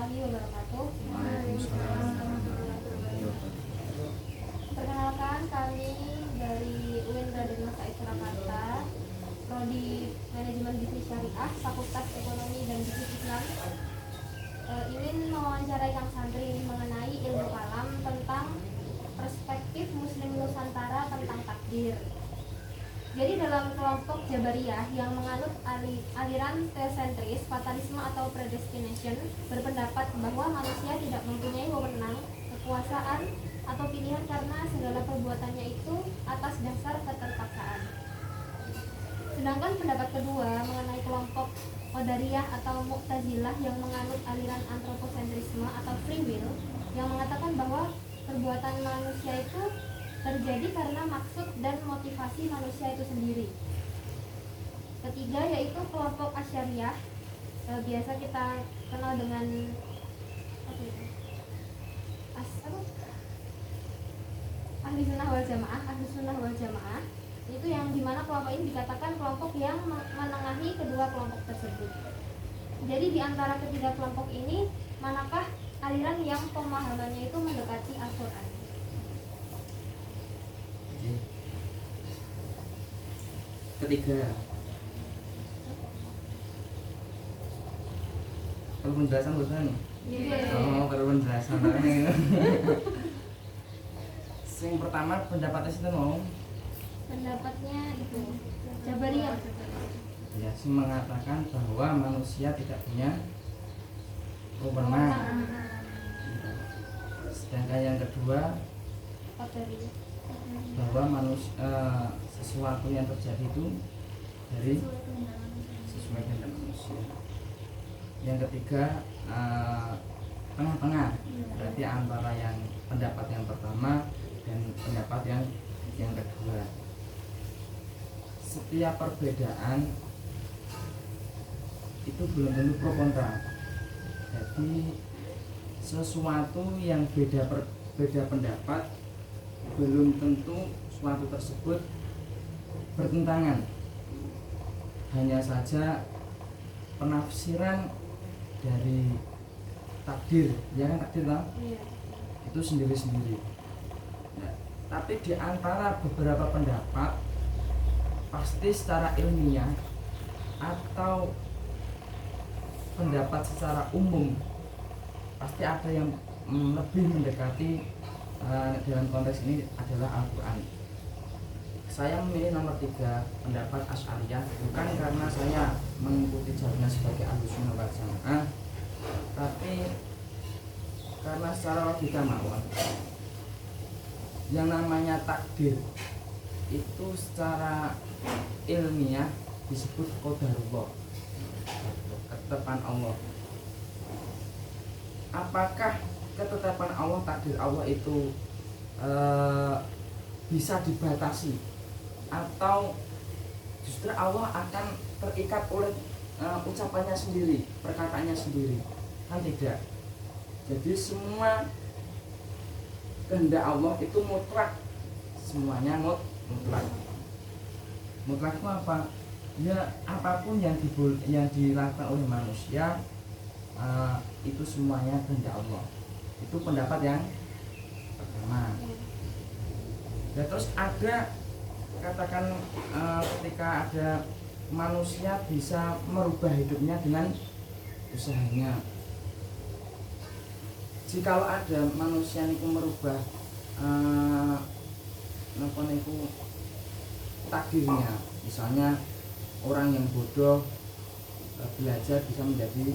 warahmatullahi wabarakatuh. Waalaikumsalam warahmatullahi wabarakatuh. Perkenalkan, kami dari UIN Raden Mas Said Surakarta, Prodi Manajemen Bisnis Syariah, Fakultas Ekonomi dan Bisnis Islam, ingin mewawancarai Kang Santri mengenai ilmu kalam tentang perspektif Muslim Nusantara tentang takdir. Jadi dalam kelompok Jabariyah yang menganut aliran teosentris, fatalisme atau predestination, berpendapat bahwa manusia tidak mempunyai wewenang, kekuasaan, atau pilihan karena segala perbuatannya itu atas dasar keterpaksaan. Sedangkan pendapat kedua mengenai kelompok Qadariyah atau Mu'tazilah yang menganut aliran antroposentrisme atau free will, yang mengatakan bahwa perbuatan manusia itu terjadi karena maksud dan motivasi manusia itu sendiri. Ketiga yaitu kelompok Asy'ariyah, biasa kita kenal dengan Ahli Sunnah wal Jamaah, itu yang dimana kelompok ini dikatakan kelompok yang menengahi kedua kelompok tersebut. Jadi di antara ketiga kelompok ini, manakah aliran yang pemahamannya itu mendekati Al-Quran? Ketiga, perlu penjelasan bukan? Oh, perlu penjelasan. Yang pertama pendapatnya itu mau? Pendapatnya itu Jabariyah. Ya, sih mengatakan bahwa manusia tidak punya wewenang. Sedangkan yang kedua bahwa manusia sesuatu yang terjadi itu dari sesuai dengan manusia. Yang ketiga tengah-tengah, berarti antara yang pendapat yang pertama dan pendapat yang kedua. Setiap perbedaan itu belum tentu pro kontra. Jadi sesuatu yang beda pendapat belum tentu suatu tersebut bertentangan. Hanya saja penafsiran dari takdir, ya kan, takdir lah, itu sendiri-sendiri. Nah, tapi di antara beberapa pendapat pasti secara ilmiah atau pendapat secara umum pasti ada yang lebih mendekati dalam konteks ini adalah Al-Quran. Saya memilih nomor 3, pendapat Asy'ariyah, bukan karena saya mengikuti jalannya sebagai Ahlussunnah wal Jamaah, tapi karena secara logika mawon, yang namanya takdir itu secara ilmiah disebut qadarullah, ketetapan Allah. Apakah ketetapan Allah, takdir Allah itu bisa dibatasi atau justru Allah akan terikat oleh ucapannya sendiri, perkataannya sendiri? Kan tidak. Jadi semua kehendak Allah itu mutlak, semuanya mutlak. Mutlak itu apa? Ya apapun yang dilakukan oleh manusia itu semuanya kehendak Allah. Itu pendapat yang pertama. Ya, terus ada katakan ketika ada manusia bisa merubah hidupnya dengan usahanya. Jikalau ada manusia niku merubah takdirnya, misalnya orang yang bodoh belajar bisa menjadi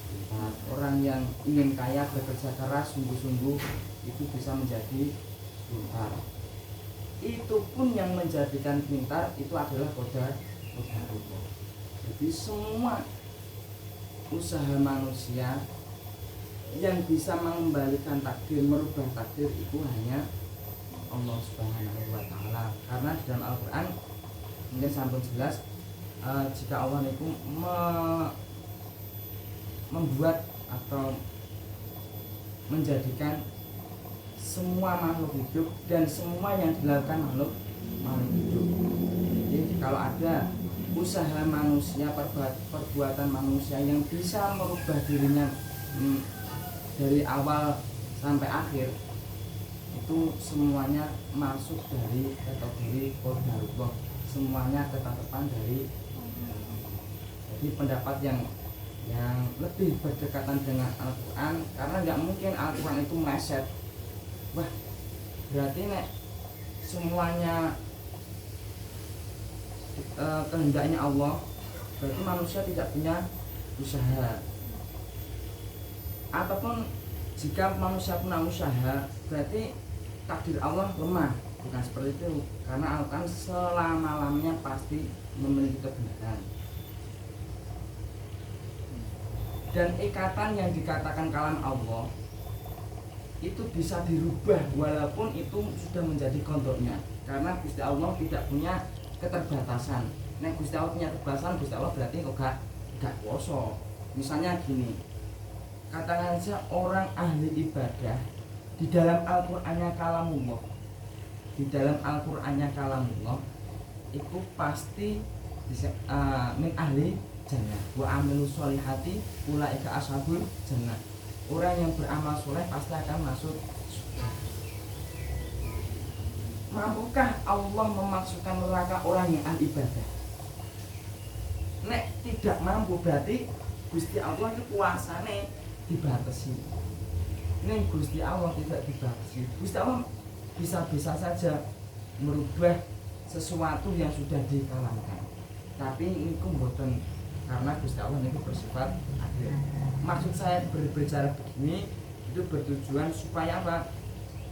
pintar, orang yang ingin kaya bekerja keras sungguh-sungguh itu bisa menjadi pintar. Itu pun yang menjadikan pintar itu adalah qadarullah. Jadi semua usaha manusia yang bisa mengembalikan takdir, merubah takdir itu hanya Allah Subhanahu wa Ta'ala. Karena dalam Al-Quran mungkin sampun jelas, jika Allah itu membuat atau menjadikan semua makhluk hidup dan semua yang dilakukan makhluk hidup. Jadi kalau ada usaha manusia, perbuatan manusia yang bisa merubah dirinya dari awal sampai akhir itu semuanya masuk dari kategori qadarullah, semuanya ketetapan dari. Jadi pendapat yang lebih berdekatan dengan Al-Quran, karena nggak mungkin Al-Quran itu meleset. Wah, berarti nek semuanya kehendaknya Allah, berarti manusia tidak punya usaha. Ataupun jika manusia punya usaha, berarti takdir Allah lemah. Bukan seperti itu, karena Al-Quran selama-lamanya pasti memiliki kebenaran. Dan ikatan yang dikatakan kalam Allah itu bisa dirubah walaupun itu sudah menjadi kontornya, karena Gusti Allah tidak punya keterbatasan. Nek Gusti Allah punya keterbatasan, Gusti Allah berarti kok gak kuasa. Misalnya gini, katakan saja orang ahli ibadah di dalam Al-Qur'annya kalamullah, di dalam Al-Qur'annya kalamullah itu pasti min ahli jannah wa amilu sholihati ulaika ashabul jannah. Orang yang beramal soleh pasti akan masuk surga. Mampukah Allah memasukkan neraka orang yang ahli ibadah? Nek tidak mampu, berarti Gusti Allah itu kuasane dibatasi. Nek Gusti Allah tidak dibatasi, Gusti Allah bisa-bisa saja merubah sesuatu yang sudah dikalamkan. Tapi ini mboten, karena Gusti Allah itu bersifat adil. Maksud saya berbicara begini itu bertujuan supaya apa?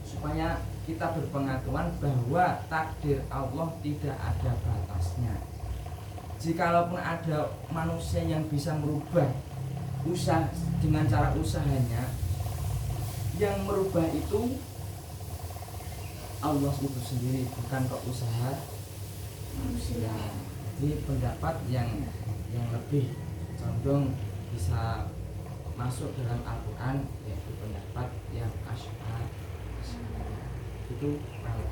Supaya kita berpengetahuan bahwa takdir Allah tidak ada batasnya. Jikalaupun ada manusia yang bisa merubah usaha dengan cara usahanya, yang merubah itu Allah itu sendiri, bukan kok usaha manusia. Jadi pendapat yang lebih condong bisa masuk dalam Al-Quran yaitu pendapat yang asy'ari. Itu paling.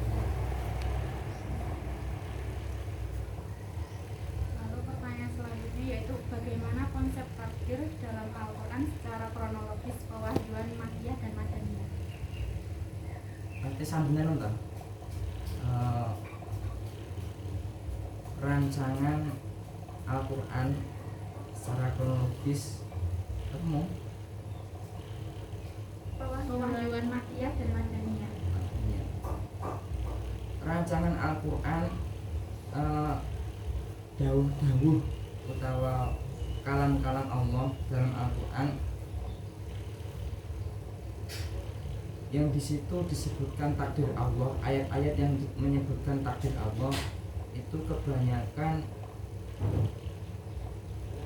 Lalu pertanyaan selanjutnya yaitu bagaimana konsep takdir dalam Al-Quran secara kronologis pewahyuan Makkiyah dan Madaniyah. Nanti sambungan nonton rancangan Al-Quran secara kronologis ketemu Pewahyuan Makkiyah dan Madaniyah. Rancangan Al-Quran dawuh-dawuh utawa kalam-kalam Allah dalam Al-Quran yang di situ disebutkan takdir Allah, ayat-ayat yang menyebutkan takdir Allah itu kebanyakan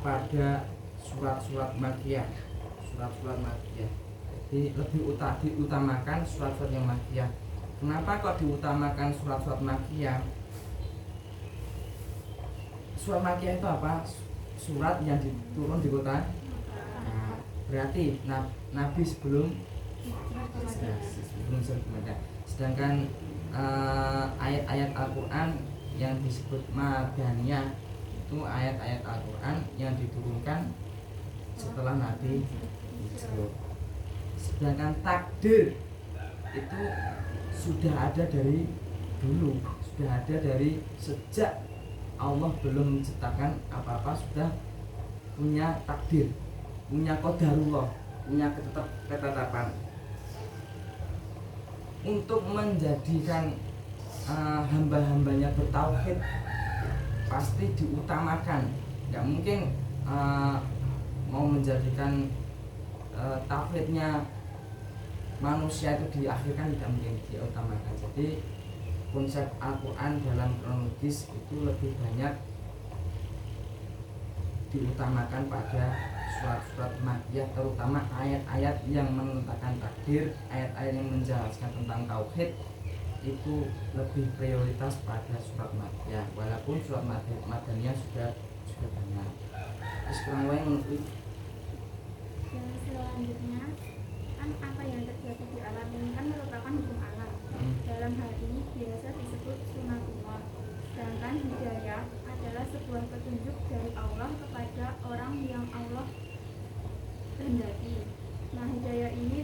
pada surat-surat Makkiyah, surat-surat Makkiyah. Jadi lebih diutamakan surat-surat yang Makkiyah. Kenapa kok diutamakan surat-surat Makkiyah? Surat Makkiyah itu apa? Surat yang diturun di kota. Nah, berarti Nabi sebelum Mekah. Sedangkan ayat-ayat Al-Quran yang disebut Madaniyah itu ayat-ayat Al-Quran yang diturunkan setelah Nabi hijrah. Sedangkan takdir itu sudah ada dari dulu, sudah ada dari sejak Allah belum menciptakan apa-apa, sudah punya takdir, punya qadarullah, punya ketetapan. Untuk menjadikan hamba-hambanya bertauhid pasti diutamakan. Nggak mungkin mau menjadikan tauhidnya manusia itu diakhirkan, tidak mungkin diutamakan. Jadi konsep Al-Quran dalam kronologis itu lebih banyak diutamakan pada surat-surat Makkiyah, terutama ayat-ayat yang menentangkan takdir, ayat-ayat yang menjelaskan tentang tauhid itu lebih prioritas pada surat Makkiyah, walaupun surat Madaniyah sudah banyak. Sekarang yang Dan selanjutnya kan apa yang terjadi di alam ini kan merupakan hukum alam. Dalam hal ini biasa disebut sunatullah. Sedangkan hidayah adalah sebuah petunjuk dari Allah kepada orang yang Allah kehendaki. Nah, hidayah ini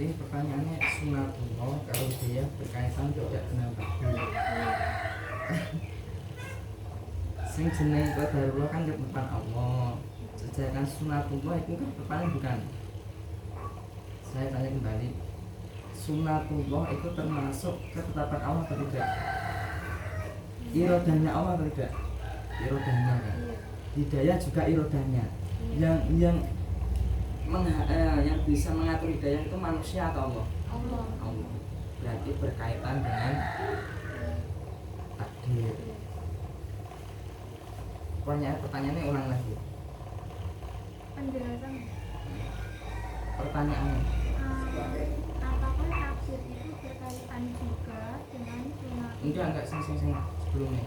berarti pertanyaannya sunatullah kalau dia berkaitan tidak dengan takdir. Sing jeneng qadarullah kan ketetapan Allah. Sedangkan sunatullah itu kan pertanyaan bukan. Saya tanya kembali, sunatullah itu termasuk ketetapan Allah atau tidak? Irodahnya Allah atau tidak? Irodahnya kan. Hidayah juga irodahnya. Yang bisa mengatur hidayah itu manusia atau Allah? Allah. Berarti berkaitan dengan takdir. Pertanyaannya ulang lagi. Penjelasan. Pertanyaannya. Apakah takdir itu berkaitan juga dengan sunat? Enggak sebelumnya.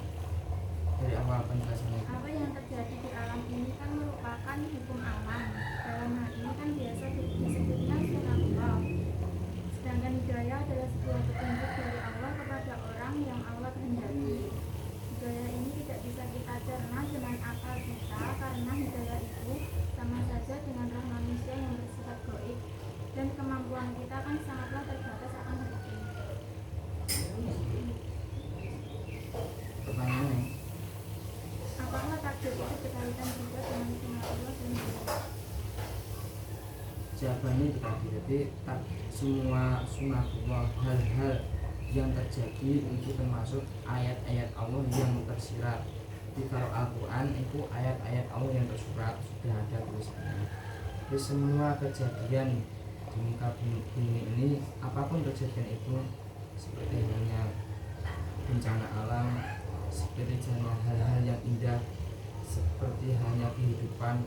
Dari awal penjelasannya. Apa yang terjadi di alam ini kan merupakan hukum alam. Dalam hal ini kan biasa disebutnya sunatullah. Sedangkan hidayah adalah sebuah petunjuk dari Allah kepada orang yang Allah kehendaki. Hidayah ini tidak bisa kita cerna dengan akal kita karena hidayah itu sama saja dengan roh manusia yang bersifat gaib dan kemampuan kita kan sangatlah terbatas akan hal itu. Pertanyaannya. Apakah takdir itu berkaitan juga dengan sunatullah dan hidayah? Jawabannya itu tadi. Jadi semua sunatullah, hal-hal yang terjadi itu termasuk ayat-ayat Allah yang tersirat. Jadi kalau Al-Quran itu ayat-ayat Allah yang tersurat, sudah ada tulisannya. Jadi semua kejadian di muka bumi ini, apapun kejadian itu, seperti halnya bencana alam, seperti hal-hal yang indah, seperti halnya kehidupan,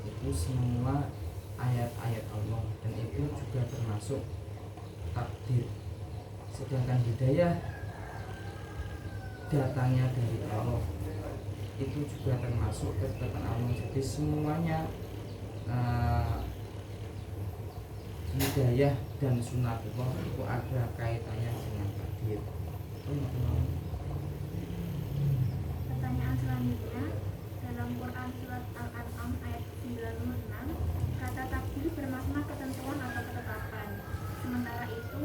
itu semua ayat-ayat Allah dan itu juga termasuk takdir. Sedangkan hidayah datangnya dari Allah itu juga termasuk ketetapan Allah. Jadi semuanya hidayah dan sunatullah itu ada kaitannya dengan takdir. Pertanyaan selanjutnya, dalam Quran surat Al-An'am ayat 96, kata takdir bermakna ketentuan atau ketetapan. Sementara itu,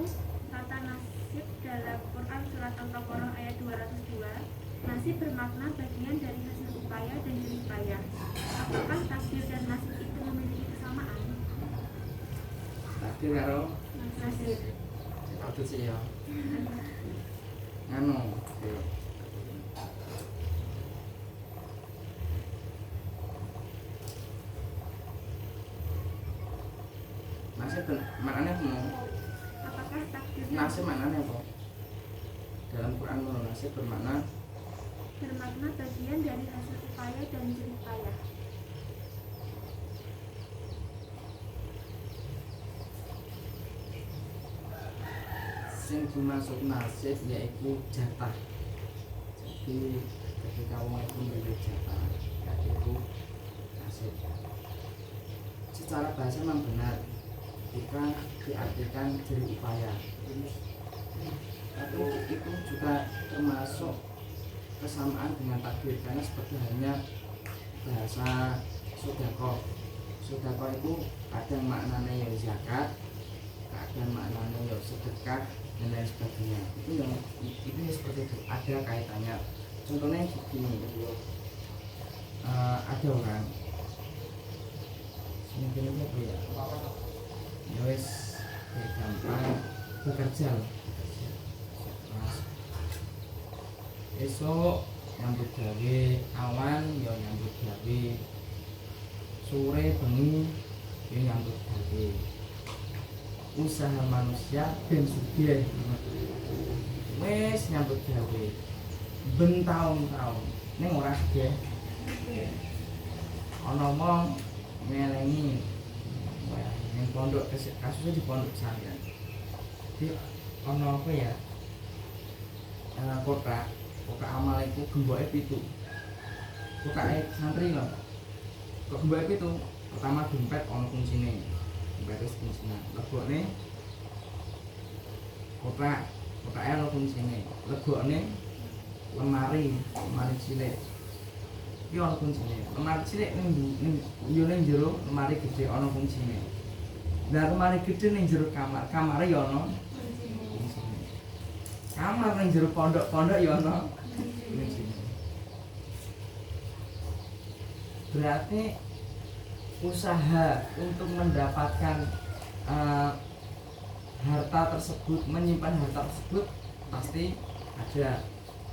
kata nasib dalam Quran surat Al-Baqarah ayat 202, nasib bermakna bagian dari hasil upaya dan jerih payah. Apakah takdir dan nasib itu memiliki kesamaan? Takdir karo Nasib. takdir sih ya. Nganu. Nasib maknanya apa? Apakah takdir Nasib maknanya apa? Dalam Quran nasib bermakna bagian dari hasil upaya dan jerih payah? sing dimaksud nasib yaitu jatah. Jadi ketika wong itu milih jatah, yaitu nasib. Secara bahasa memang benar jika diartikan jerih upaya. Tapi itu juga termasuk kesamaan dengan takdir karena seperti halnya bahasa sodako. Sodako itu kadang maknanya ya zakat, kadang maknanya ya sedekah dan lain sebagainya. Itu seperti itu, ada kaitannya. Contohnya begini, ada orang mungkin ini apa ya? Ya wes gampang bekerja. Esok nyambut gawe, awan ya nyambut gawe, sore bengi ya nyambut gawe. Usaha manusia ben sugih wis nyambut gawe ben taun-taun ning ora sugih. Ana wong ngelengi ning pondok, kasusnya di pondok pesantren. Jadi ana apa ya? Kotak amal itu gemboke 7. Kotake santri lho. Kok gemboke 7? Pertama dompet ana kuncine. Dompet wis kuncine. Lebokne kotake ana kuncine. Lebokne lemari cilik. Iki ana kuncine. Lemari cilik ning jero lemari gede ana kuncine. Lah lemari gede ning jero kamar, kamare ya ono. Kamar ning jero pondok ya ono. Berarti usaha untuk mendapatkan harta tersebut, menyimpan harta tersebut pasti ada.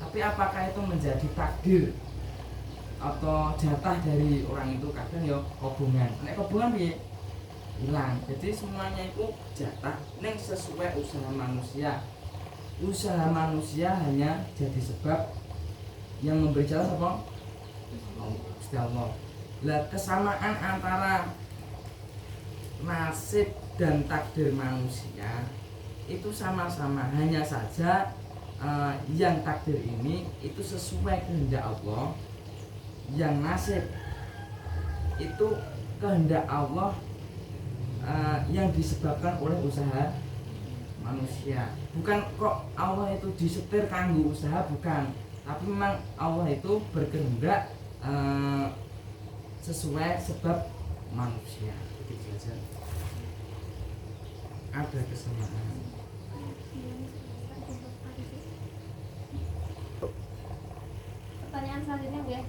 Tapi apakah itu menjadi takdir atau jatah dari orang itu? Kadang ya kobongan. Nek kobongan piye? Hilang. Jadi semuanya itu jatah neng sesuai usaha manusia. Usaha manusia hanya jadi sebab yang memberi jatah apa? Gusti Allah. Lah kesamaan antara nasib dan takdir manusia itu sama-sama, hanya saja yang takdir ini itu sesuai kehendak Allah, yang nasib itu kehendak Allah yang disebabkan oleh usaha manusia. Bukan kok Allah itu disetir kanggo usaha, bukan, tapi memang Allah itu berkehendak sesuai sebab manusia. Begitu saja. Ada kesamaan. Pertanyaan selanjutnya Bu ya.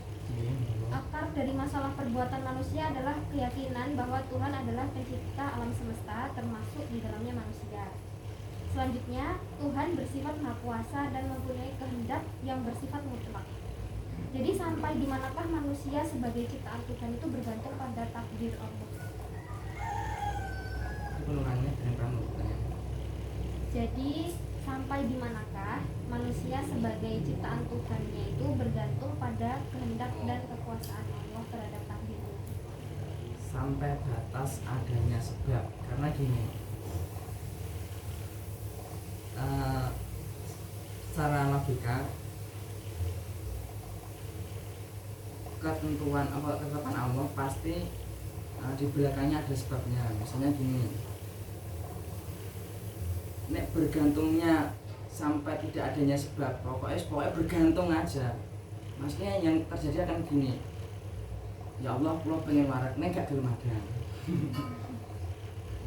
Akar dari masalah perbuatan manusia adalah keyakinan bahwa Tuhan adalah pencipta alam semesta, termasuk di dalamnya manusia. Selanjutnya, Tuhan bersifat maha kuasa dan mempunyai kehendak yang bersifat mutlak. Jadi sampai di manakah manusia sebagai ciptaan Tuhan itu bergantung pada takdir Allah? Penulangnya dengan kamu. Jadi sampai di manakah manusia sebagai ciptaan Tuhannya itu bergantung pada kehendak dan kekuasaan Allah terhadap takdirnya? Sampai batas adanya sebab. Karena gini, secara logika ketentuan apa ketetapan Allah pasti di belakangnya ada sebabnya. Misalnya gini, nek bergantungnya sampai tidak adanya sebab, pokoknya bergantung aja. Maksudnya yang terjadi akan gini, ya Allah kalau pengen warak nek gak gelem magang.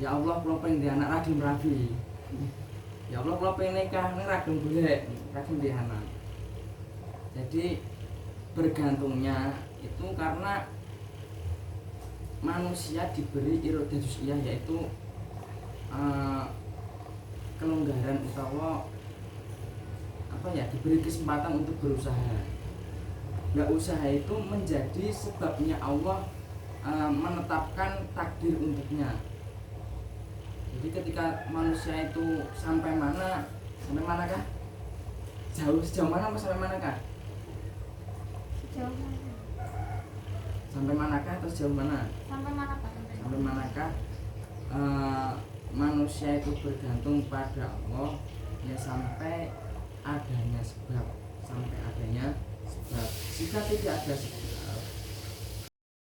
Ya Allah kalau pengen di anak ragil merabi. Ya Allah kalau pengen nikah nek ragil golek, ragil di anak. Jadi bergantungnya itu karena manusia diberi irodah juz'iyah, yaitu kelonggaran utawa diberi kesempatan untuk berusaha. Nah, usaha itu menjadi sebabnya Allah menetapkan takdir untuknya. Jadi ketika manusia itu sampai manakah? Sejauh mana atau sampai manakah? Sejauh mana? Sampai manakah atau sejauh mana? Sampai mana Pak? Sampai manakah manusia itu bergantung pada Allah, ya sampai adanya sebab. Jika tidak ada sebab,